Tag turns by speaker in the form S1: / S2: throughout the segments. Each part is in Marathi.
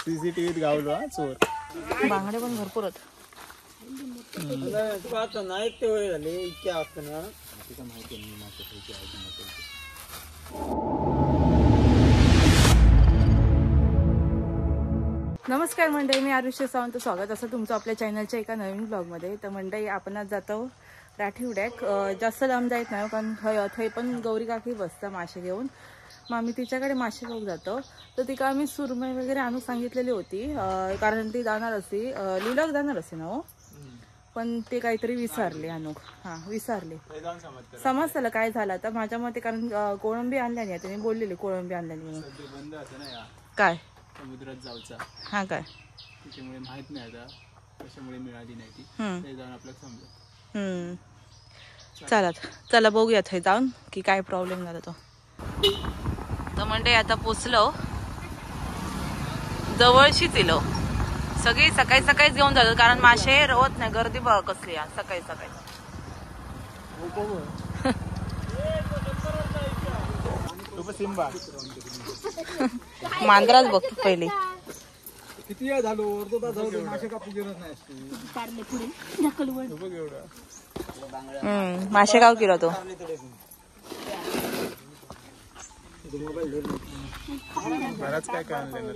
S1: सीसीटीव्हीत गावलो चोर.
S2: बांगडे पण भरपूर आहेत.
S1: नाही ते होय झाले इतक्या असताना माहिती
S2: नमस्कार मंडळी, मी आरुष्य सावंत. स्वागत असं तुमचं आपल्या चॅनलच्या एका नवीन ब्लॉगमध्ये. तर मंडळी आपण आज जातो राठीवड्याक. जास्त लांब जायत नाही कारण थंय पण गौरी काकी बसता मासे घेऊन. मग आम्ही तिच्याकडे मासे घेऊन जातो. तर तिका आम्ही सुरमई वगैरे आणून सांगितलेली होती कारण ती जाणार असती लिलाक जाणार असते ना हो, पण ते काहीतरी विसरले आणूक. हां विसरले, समजलं काय झालं आता माझ्या मते. कारण कोळंबी आणल्या नाही, त्यांनी बोललेली कोळंबी आणल्यानी म्हणून. काय
S1: समुद्रात जाऊचा
S2: हा काय
S1: त्याच्यामुळे माहित नाही आता कशामुळे मिळाली नाही ती. ते जाऊन आपल्याला समजलं.
S2: चला बघूयात हे जाऊन की काय प्रॉब्लेम झाला तो. तर म्हणजे आता पोचलो, जवळशीच येलो. सगळी सकाळी सकाळीच घेऊन जातात कारण मासे रवत नाही. गर्दी बघ कसली सकाळी सकाळी. मांजराच बघ पहिली.
S1: किती वेळ झालो मासे कापू गेलो नाही.
S2: मासे गाव किलो तो.
S1: बराच काय काय आणलं.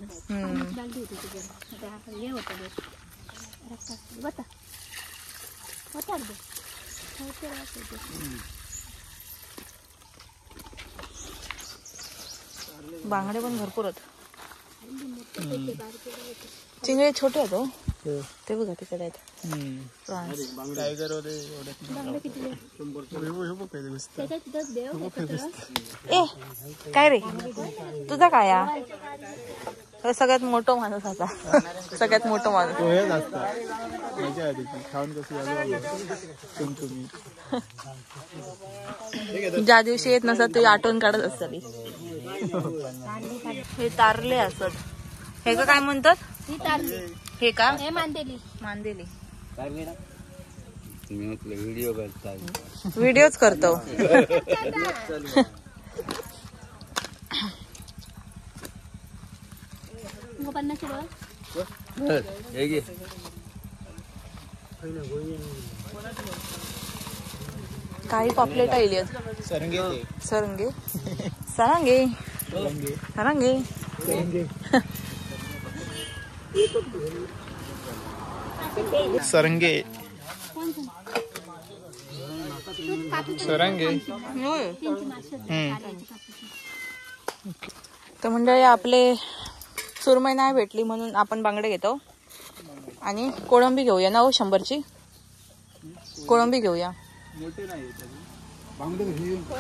S2: बांगडे पण भरपूर आहेत. चिंगळे छोटे आहेत हो. ते बघा तिकडे आहेत. ए काय रे तुझा काय सगळ्यात मोठं माणूस आता. सगळ्यात मोठं माणूस ज्या दिवशी येत नसत ते आठवण काढत असतली. हे तारले असत. हे का काय म्हणतात हे का मांदेली. व्हिडिओच करतो. काही पॉपलेट आली सरंगे सरंगे सरंगे सरंगे
S1: सरंगे सरंगे.
S2: तर मंडळी आपले सुरमई नाही भेटली म्हणून आपण बांगडे घेतो आणि कोळंबी घेऊया ना हो. 100ची कोळंबी घेऊया.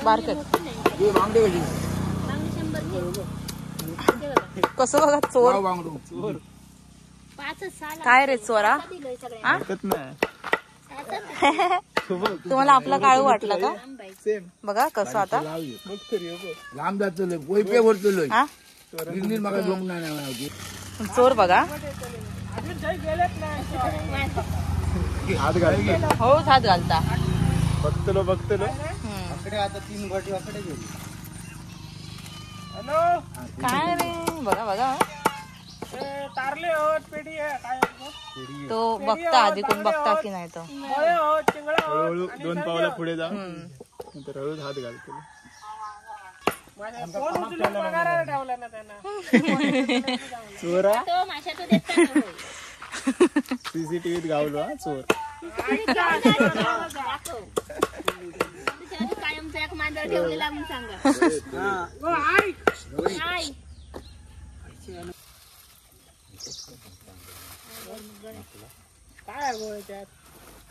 S2: बारकेत कसं बघा चोर काय रे चोरा. तुम्हाला आपला काळू वाटला का? बघा कसं आता चोर बघा. हो हात घालता
S1: बघतलो
S3: आता 3 गोटी वाकडे गेली.
S2: काय रे बघा बघा
S1: तारले होत पेढी काय
S2: तो बघता आधी कोण बघता की नाही. तो
S1: हळूहळू 2 पावलं पुढे जाऊन नंतर हळूच हात घालतो. चोरा सीसीटीव्हीत गावलो चोर.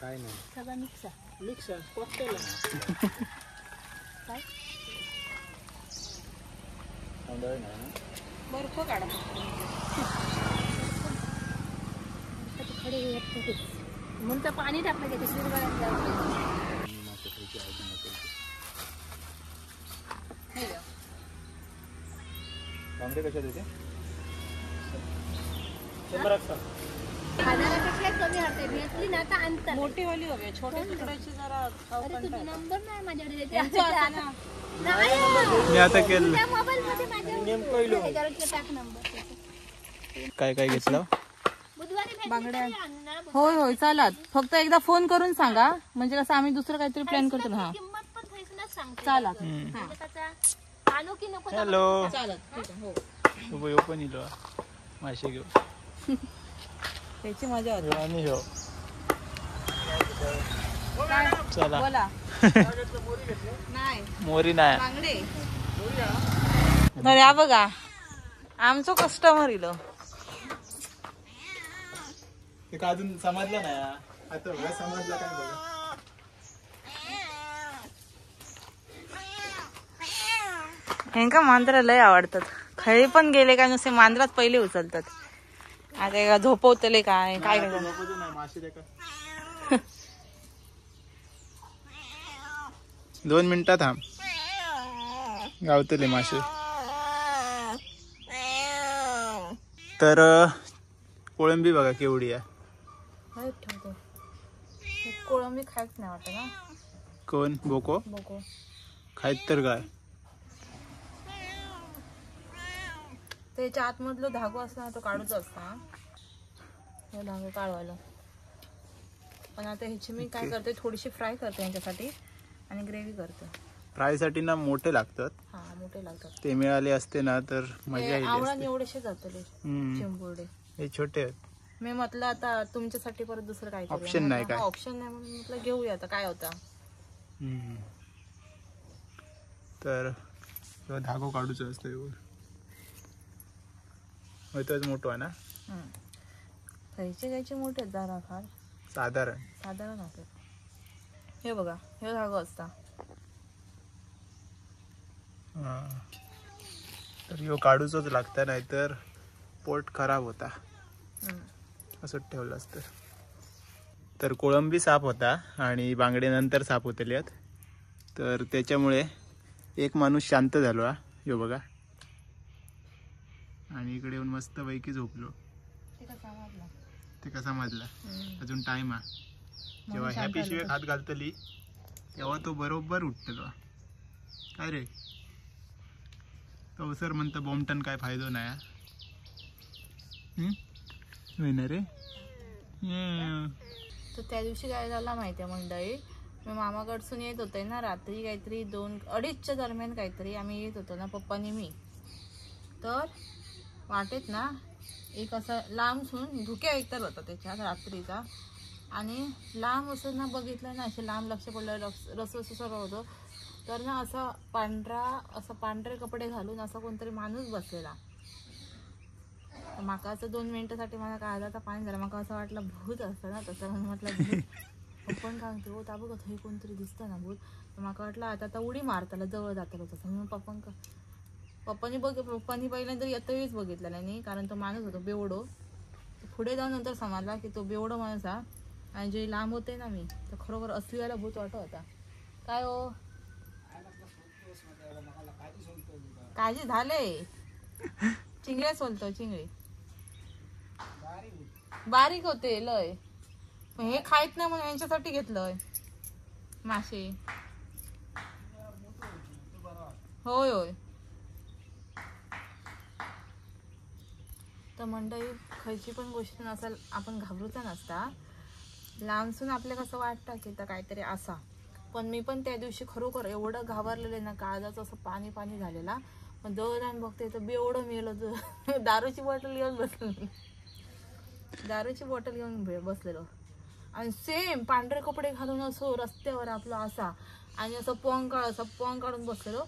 S1: काय नाही
S2: सगळं मिक्स बर्फ काढा म्हणतं पाणी टाकलं की
S1: बांगडे कशा देते 100 असतात.
S4: हजारापेक्षा कमी हरते भेटली ना तर आणतात.
S2: मोठी वाली हवी छोटे तुकड्याची जरा
S4: अरे तुझा नंबर नाही माझ्याकडे.
S1: मी आता केलं.
S4: त्या मोबाईल मध्ये माझ्याकडे त्याच्यावरचे टाक नंबर.
S1: काय काय घेतलं?
S4: बुधवारी
S2: बांगड्या.
S4: आणणार.
S2: होय होय चालत. फक्त एकदा फोन करून सांगा म्हणजे कसं आम्ही दुसरं काहीतरी प्लॅन करतो ना. हा
S4: किंमत पण थैसूनच सांगते.
S2: चालत.
S4: म्हणजे त्याचा आणू की नको
S1: हॅलो
S2: चालत ठीक आहे. हो
S1: उभं पण इलो मासे घेऊ
S2: त्याची मजा होती.
S1: आणि हो
S2: काय
S1: चला
S2: बोला. नाही
S1: मोरी नाही
S2: बांगडे. तर या बघा आमचं कस्टमर इलो.
S1: ते का अजून समजलं नाही आता बघा समजलं काय बघा.
S2: ह्यांका मांजरा लय आवडतात. खळी पण गेले काय नुसते मांजरात पहिले उचलतात. आता का झोपवतले काय काय काय
S1: झोपतच नाही मासे ते का 2 मिनिटात थांब गावतले मासे. तर कोळंबी बघा केवढी आहे.
S2: कोळंबी खायच नाही वाटत ना.
S1: कोण बोको
S2: बघू
S1: खायत तर काय.
S2: त्याच्या आतमधलं धागो असता तो काढूच असता. हे धागो काढवायला. पण आता ह्याची मी काय करते थोडीशी फ्राय करते यांच्यासाठी आणि ग्रेव्ही करते.
S1: फ्राय साठी ना मोठे लागतात.
S2: हा मोठे लागतात.
S1: ते मिळाले असते ना तर मजा येईल.
S2: आवळा एवढेसे जातले
S1: हम्म.
S2: चिंबुर्डे.
S1: हे छोटे आहेत.
S2: मी म्हटलं आता तुमच्यासाठी परत दुसरं काय
S1: Option नाही काय?
S2: ऑप्शन नाही म्हणून म्हटलं घेऊया आता काय होता.
S1: हम्म. तर तो धागो काढूच असतो एवढं. तोच मोठो आहे ना
S2: खायचे मोठे आहेत जरा फार
S1: साधारण
S2: असतात. हे बघा हे धागो असता.
S1: हा. तर ह्यो काढूचच लागता नाही तर पोट खराब होता. असं ठेवलं असतं. तर कोळंबी साफ होता आणि बांगडे नंतर साफ होतले आहेत. तर त्याच्यामुळे एक माणूस शांत झालो. ह्यो बघा आणि इकडे येऊन मस्त पैकी झोपलो. ते कसा माजला अजून टाइम हा. जेव्हा ह्या पिशवीत हात घालतली तेव्हा तो बरोबर उठतलो. काय रे तो सर म्हणतो बॉम्बटन काय फायदो नाही. ना रे.
S2: तर त्या दिवशी काय झालं माहितीये मंडळी. मी मामाकडसून येत होते ना रात्री काहीतरी 2-2:30च्या दरम्यान काहीतरी आम्ही येत होतो ना पप्पानी मी. तर वाटेत ना एक असा लांबसून धुक्या एकतर होता त्याच्यात रात्रीचा. आणि लांब असं ना बघितलं ना असे लांब लक्ष पडलं रस सर्व होतं. तर ना असा पांढरे कपडे घालून असा कोणतरी माणूस बसलेला. माका असं 2 मिनिटासाठी मला काळजाचा पाणी झाला. माका असं वाटलं भूत असतं ना तसं. म्हणून म्हटलं भूत पण काय म्हणते हो ता बघत हे कोणतरी दिसतं ना भूत. तर माका वाटलं आता उडी मारताला जवळ जाताला तसं. म्हणून पप्पांनी पहिल्यांदा येतावेळीच बघितलं नाही कारण तो माणूस होतो बेवडो. पुढे जाऊन नंतर समजला की तो बेवडो माणूस हा. आणि जे लांब होते ना मी तर खरोखर असलीवाला भूत वाटत होता. काय हो काळजी झाले. चिंगळे सोलतो चिंगळे बारीक होते लय. हे खायत नाही म्हणून यांच्यासाठी घेतलंय मासे. होय होय. तर मंडळी खयची पण गोष्ट नसेल आपण घाबरूचा नसता. लांबसून आपल्या कसं वाटतं की तर काहीतरी असा. पण मी पण त्या दिवशी खरोखर एवढं घाबरलेले ना काळजाचं असं पाणी झालेला. पण दळण बघते तर बेवढं मेलं. दारूची बॉटल घेऊन बसलेलो. आणि सेम पांढरे कपडे घालून असो रस्त्यावर आपला असा आणि असं पोंग काढून बसलेलो.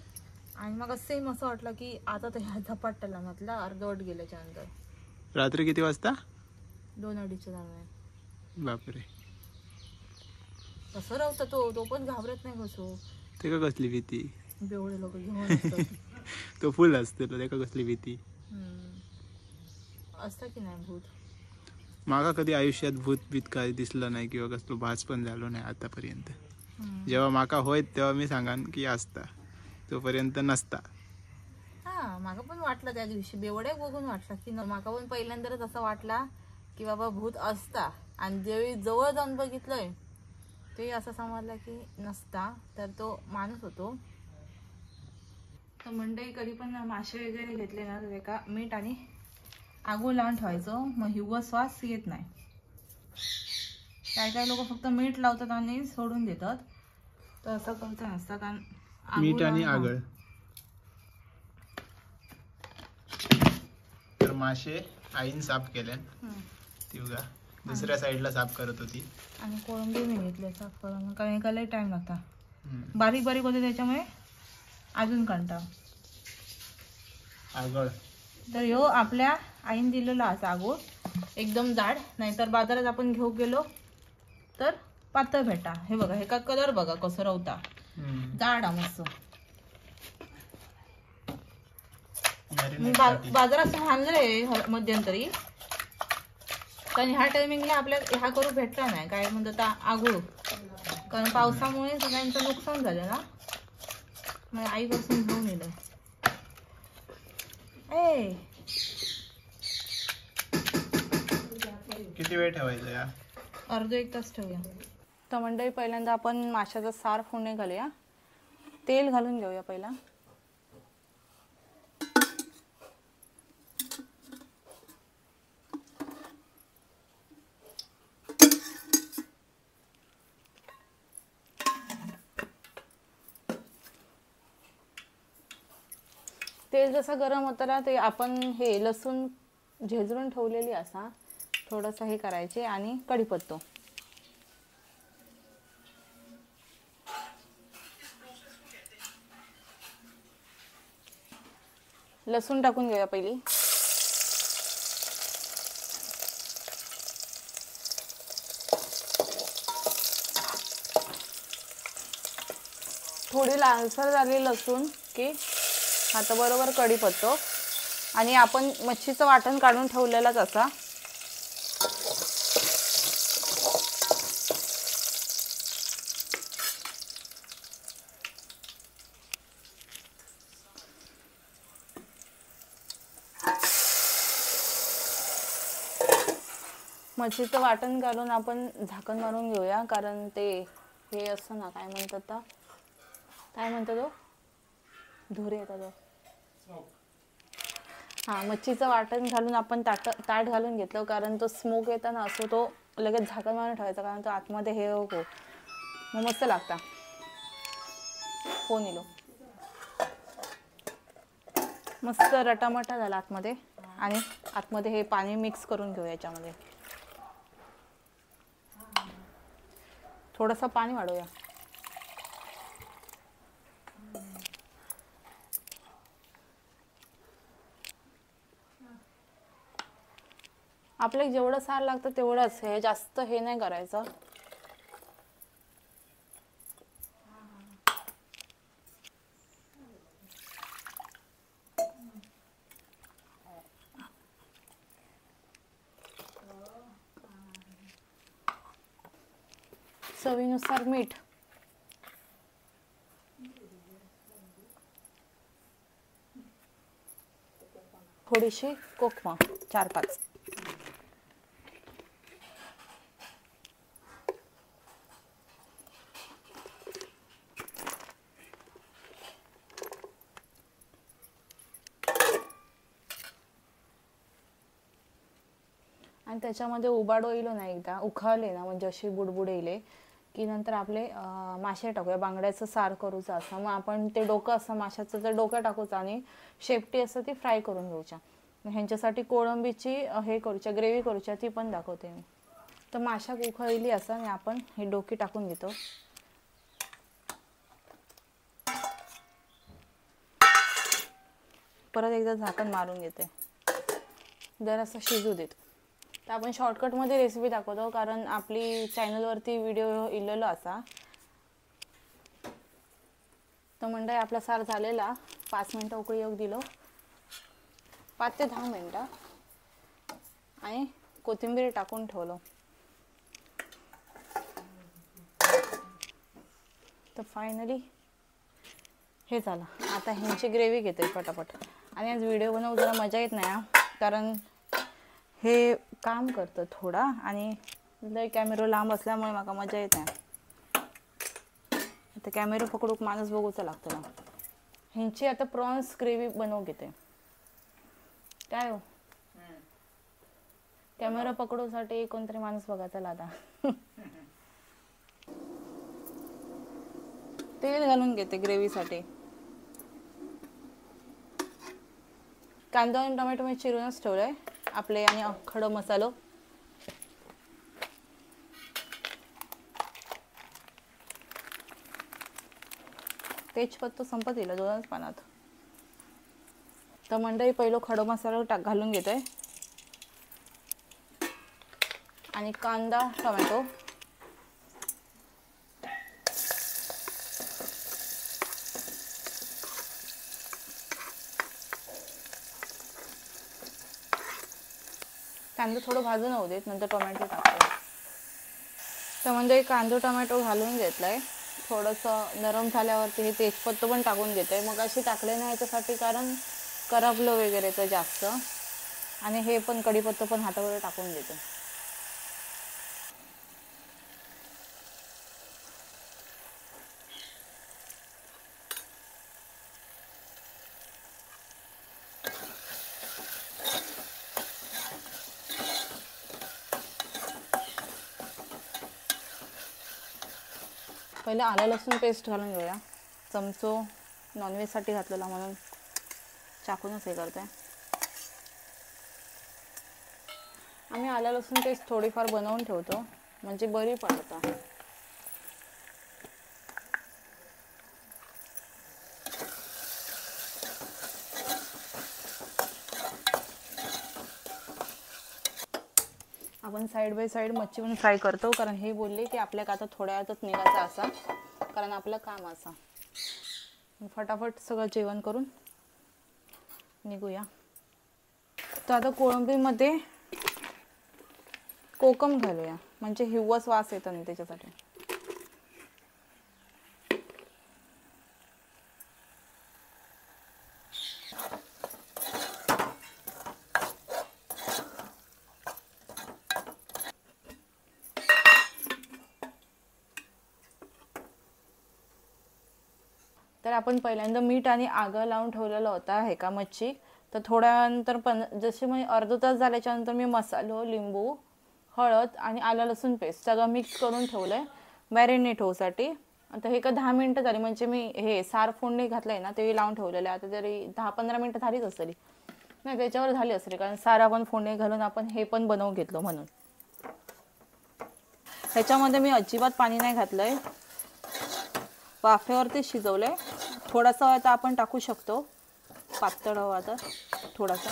S2: आणि मग सेम असं वाटलं की आता तर ह्या झपाट्याला म्हटलं अर्धवट गेल्याच्या नंतर.
S1: रात्री किती वाजता?
S2: 2-2:30च्या दरम्यान.
S1: बापरे.
S2: कसं राहतं तो पण घाबरत नाही कसो.
S1: ते का कसली भीती.
S2: बेवडे लोक घेऊन
S1: तो फुल असतो ते का कसली भीती
S2: असतं की नाही भूत.
S1: मागा कधी आयुष्यात भूत काय दिसलं नाही किंवा कसलो भास पण झालो नाही आतापर्यंत. जेव्हा माका होय तेव्हा मी सांगान की असता तोपर्यंत नसता.
S2: हा माका पण वाटलं त्या दिवशी बेवड्या बघून वाटलं की माका पण पहिल्यांदाच असं वाटला की बाबा भूत असता, आणि जेवी जवळ जाऊन बघितलंय ते असं समजलं की नसता, तर तो माणूस होतो. तर मंडई कधी पण मासे वगैरे घेतले ना तर एका मीठ आणि आगो लावून ठेवायचो, मग हिरवा श्वास येत नाही. काय काय लोक फक्त मीठ लावतात आणि सोडून देतात, तर असं करूचं नसतं. कारण
S1: मीठ आणि आगळ. तर मासे आईन साफ केल्या, ती बघा दुसऱ्या साईडला साफ करत होती.
S2: आणि कोळंबी मी घेतले साफ करून, कारण एका लई टाइम लागता. बारीक बारीक होते त्याच्यामुळे अजून कंटाळ.
S1: आगळ
S2: तर ह्यो आपल्या आईन दिलेला असा आगो, एकदम जाड. नाहीतर बाजारात आपण घेऊ गेलो तर पातळ भेटा. हे बघा, हे का कलर बघा कसं रवता, जाड मस्त. मी बाजारात आणलंय मध्यंतरी, कारण ह्या टायमिंगला आपल्या ह्या करू भेटला नाही, काय म्हणतात आगो, कारण पावसामुळे सगळ्यांचं नुकसान झालं ना, मग आईपासून घेऊन येलं.
S1: किती वेळ ठेवायचं या?
S2: अर्धा 1 तास ठेवूया. तर मंडळी पहिल्यांदा आपण माशाचा सार फोडणी घालूया. तेल घालून घेऊया पहिला. तेल जसं गरम होतं ना, ते आपण हे लसूण झेजरून ठेवलेली असा थोडंसं हे करायचे, आणि कढीपत्तो. लसूण टाकून घेऊया पहिली. थोडी लालसर झाली लसूण की आता बरोबर कढीपत्तो, आणि आपण मच्छीचं वाटण काढून ठेवलेलाच असा. मच्छीचं वाटण घालून आपण झाकण मारून घेऊया, कारण ते हे असतं ना, काय म्हणतात तो धुरे येतात. हा, मच्छीचं वाटण घालून आपण ताट घालून घेतलं, कारण तो स्मोक येताना असो तो लगेच झाकण मारून ठेवायचा, कारण तो आतमध्ये हे हो मग मस्त लागता. फोन येलो मस्त रटामटा झाला आतमध्ये, आणि आतमध्ये हे पाणी मिक्स करून घेऊ. याच्यामध्ये थोडंसं पाणी वाढवूया. आपल्याला जेवढं सार लागतं तेवढंच, हे जास्त हे नाही करायचं. चवीनुसार मीठ, थोडीशी कोकमा 4-5, आणि त्याच्यामध्ये उबाडो येलो ना, एकदा उखाळले ना, म्हणजे अशी बुडबुड येले की नंतर आपले मासे टाकूया. बांगड्याचं सार करूचं असं, मग आपण ते डोकं असं माशाचं तर डोकं टाकूचं, आणि शेपटी असं ती फ्राय करून घेऊच्या. ह्यांच्यासाठी कोळंबीची हे करूच्या, ग्रेव्ही करूच्या, ती पण दाखवते मी. तर माशा उखळली असं, आणि आपण हे डोकी टाकून घेतो. परत एकदा झाकण मारून घेते, जरासं शिजू देतो. तर आपण शॉर्टकटमध्ये रेसिपी दाखवतो, कारण आपली चॅनलवरती व्हिडिओ इलेलो असा. तर मंडळी आपला सार झालेला, 5 मिनटं उकळी येऊ दिलो, 5 ते 10 मिनटं, आणि कोथिंबीर टाकून ठेवलो. तर फायनली हे झालं. आता ह्यांची ग्रेव्ही घेते पटापट. आणि आज व्हिडिओ बनवून जरा मजा येत नाही, कारण हे काम करतं थोडा आणि लय कॅमेरा लांब असल्यामुळे मला मजा येत नाही. आता कॅमेरा पकडूक माणूस बघूचा लागतो ना. ह्यांची आता प्रॉन्स ग्रेव्ही बनवू घेते. काय हो कॅमेरा पकडूसाठी कोणतरी माणूस बघायचा लादा. तेल घालून घेते ग्रेव्हीसाठी. कांदा आणि टोमॅटो मी चिरूनच ठेवलंय आपले आणि खडा मसालो. तेजपत्ता संपत येईल 2च पानात. तर मंडळी पहिलं खडा मसाला घालून घेतोय आणि कांदा टोमॅटो कांदा थोडं भाजून होऊ देत नंतर टोमॅटो टाकतो. तर म्हणजे कांदा टोमॅटो घालून घेतलाय. थोडंसं नरम झाल्यावरती हे तेजपत्ता पण टाकून घेतोय. मग अशी टाकले नाही याच्यासाठी कारण करपलं वगैरे तर जास्त आणि हे पण कढीपत्ता पण हातावर टाकून देतो. पहिले आलं लसूण पेस्ट घालून घेऊया. चमचो नॉनव्हेजसाठी घातलेला म्हणून चाकूनच हे करते. आम्ही आलं लसूण पेस्ट थोडीफार बनवून ठेवतो म्हणजे बरी पडतं. आपण साईड बाय साईड मच्छी पण फ्राय करतो कारण हे बोलले की आपल्याला आता थोड्या वेळातच निघायचं असा कारण आपलं काम असा. फटाफट सगळं जेवण करून निघूया. तर आता कोळंबीमध्ये कोकम घालूया म्हणजे हिवस वास येतो नाही त्याच्यासाठी. तर आपण पहिल्यांदा मीठ आणि आगं लावून ठेवलेला होता हे का मच्छी. तर थोड्यानंतर जसे म्हणजे अर्धा तास झाल्याच्या नंतर मी मसालो लिंबू हळद आणि आलं लसूण पेस्ट सगळं मिक्स करून ठेवलंय मॅरिनेट होऊसाठी. आता हे का 10 मिनिटं झाली म्हणजे मी हे सार फोडणी घातलंय ना ते लावून ठेवलेलं आहे. आता तरी 10-15 मिनिटं झालीच असेल नाही त्याच्यावर झाली असेल कारण सार आपण फोडणी घालून आपण हे पण बनवून घेतलं म्हणून. ह्याच्यामध्ये मी अजिबात पाणी नाही घातलंय वाफेवरती शिजवलंय. थोडासा आता आपण टाकू शकतो पातळ हवा तर थोडासा.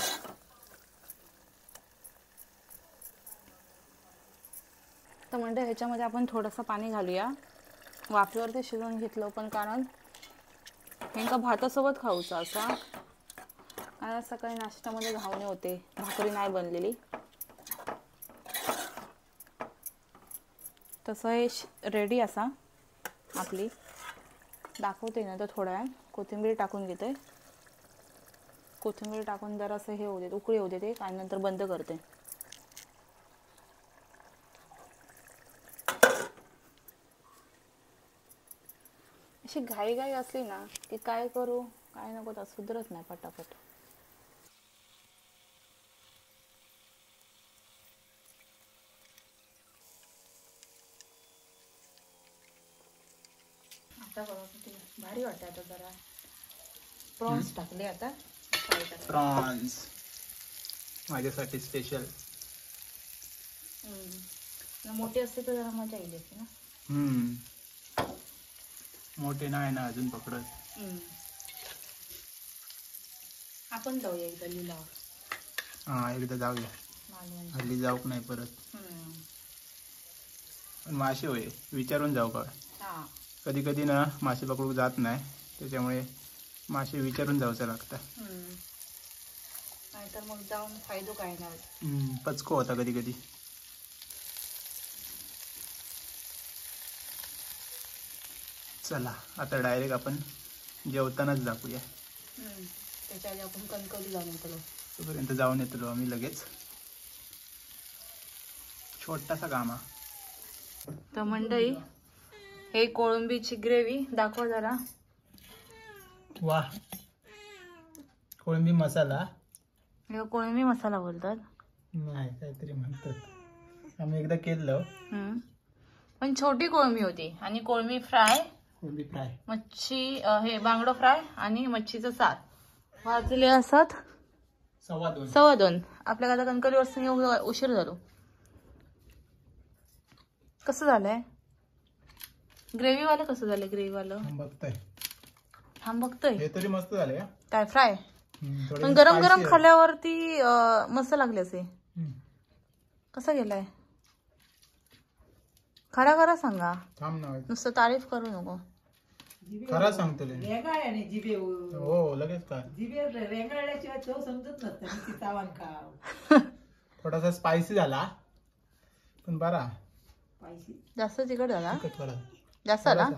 S2: तर म्हणजे ह्याच्यामध्ये आपण थोडंसं पाणी घालूया. वाफेवरती शिजवून घेतलं पण कारण हे भातासोबत खाऊचं असा कारण सकाळी नाश्त्यामध्ये घावणे होते भाकरी नाही बनलेली. तसं हे रेडी असा आपली दाखवते ना. तर थोड्या वेळ कोथिंबीर टाकून घेते. कोथिंबीर टाकून जरासं हे होऊ देत उकळी होऊ देते आणि नंतर बंद करते. अशी घाई घाई असली ना की काय करू काय नको तर सुधरत नाही पटापट. आता भारी वाटतं. आता जरा प्रॉन्स टाकले. आता
S1: प्रॉन्स माझ्यासाठी स्पेशल.
S2: मोठे असते तर जरा मजा येईल ना.
S1: मोठे नाही ना अजून पकडत.
S2: आपण जाऊया एकदा लिलाव.
S1: हा एकदा जाऊया. हल्ली जाऊक नाही परत. पण मासे होय विचारून जाऊ का. कधी कधी ना मासे पकडूक जात नाही त्याच्यामुळे मासे विचारून जाऊचं लागतं.
S2: नाहीतर मग जाऊन फायदो काय नाही.
S1: पचको होता कधी कधी. चला आता डायरेक्ट आपण जेवतानाच दाखवूया.
S2: त्याच्या आधी आपण कणकवली जाऊन येतो.
S1: तोपर्यंत जाऊन येतो आम्ही लगेच. छोटासा कामा.
S2: तर मंडळी हे कोळंबीची ग्रेव्ही दाखवा जरा.
S1: वा, कोळंबी मसाला
S2: हे कोळंबी मसाला बोलतात.
S1: नाही काहीतरी म्हणतात. आम्ही एकदा केलं.
S2: पण छोटी कोळंबी होती आणि कोळंबी फ्राय,
S1: कोळंबी फ्राय,
S2: मच्छी हे बांगडो फ्राय आणि मच्छीचं सार वाजले असत 2:15. आपल्या आता कणकवली वस्तू उशीर झालो. कसं झालंय ग्रेव्ही वालं? कसं झालंय ग्रेव्ही वालं?
S1: बघताय.
S2: बघतोय.
S1: हे तरी मस्त झाले.
S2: काय फ्राय? पण गरम गरम खाल्ल्यावरती मस्त लागले असे. कसा गेलाय? खरा खरा सांगा.
S1: थांब ना,
S2: नुसतं तारीफ करू नको.
S1: खरा सांगतो. हो लगेच काय. थोडासा स्पायसी झाला पण बरा.
S2: जास्त तिखट झाला?
S1: तिखट थोडा
S2: जास्त झाला?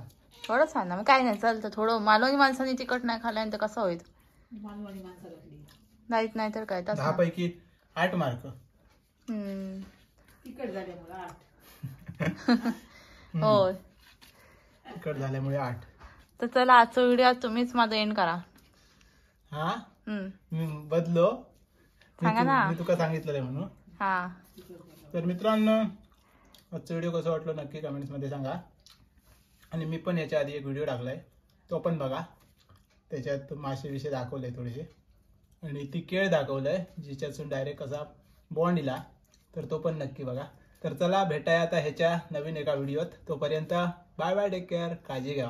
S2: थोडं छान ना. मग काय नाही चालतं. थोडं मालवणी माणसाने तिखट नाही खाल्ल्यानंतर कसं होईल? नाही तर काय.
S1: 10 पैकी 8 मार्क.
S2: होय,
S1: तिखट झाल्यामुळे 8.
S2: तर चला आजचा व्हिडिओ तुम्हीच माझा एंड करा.
S1: हा मी बदलो.
S2: सांगा ना.
S1: मी तुका सांगितलं म्हणून.
S2: हा
S1: तर मित्रांनो, आजचा व्हिडिओ कसं वाटलं नक्की कमेंट्स मध्ये सांगा. आणि मी पण याच्या आधी एक व्हिडिओ टाकलाय, तो पण बघा. त्याच्यात मासे विषय दाखवले थोडेसे आणि ती केळ दाखवलंय जिच्यातून डायरेक्ट कसा बॉन्ड इला. तर तो पण नक्की बघा. तर चला भेटाय आता ह्याच्या नवीन एका व्हिडिओत. तोपर्यंत बाय बाय, टेक केअर, काळजी घ्या.